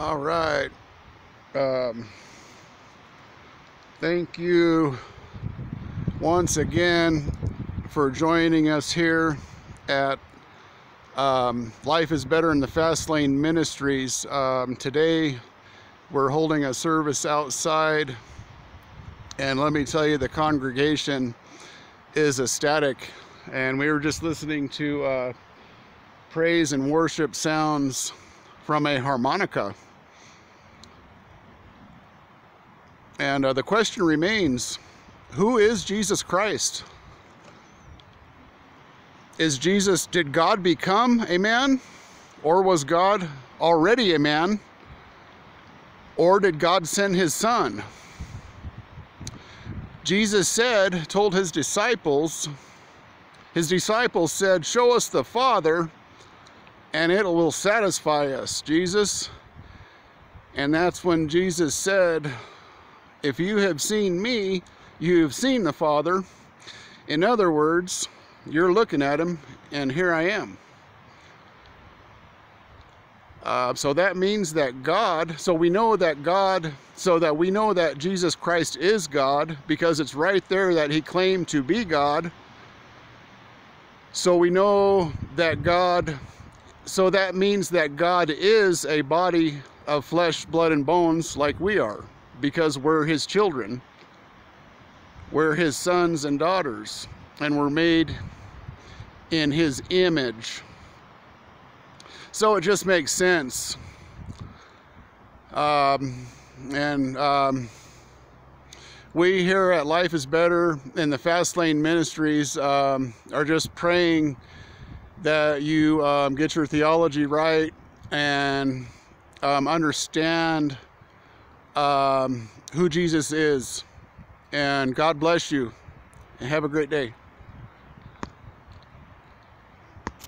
All right. Thank you once again for joining us here at Life is Better in the Fast Lane Ministries. Today we're holding a service outside, and let me tell you, the congregation is ecstatic, and we were just listening to praise and worship sounds from a harmonica. And the question remains, who is Jesus Christ? Did God become a man? Or was God already a man? Or did God send his son? Jesus told his disciples said, "Show us the Father, and it will satisfy us." And that's when Jesus said, "If you have seen me, you have seen the Father." In other words, you're looking at him, and here I am. So that means that we know that Jesus Christ is God, because it's right there that he claimed to be God. So we know that so that means that God is a body of flesh, blood, and bones like we are, because we're his children. We're his sons and daughters, and we're made in his image. So it just makes sense. We here at Life is Better in the Fast Lane Ministries are just praying that you get your theology right and understand who Jesus is. And God bless you, and have a great day.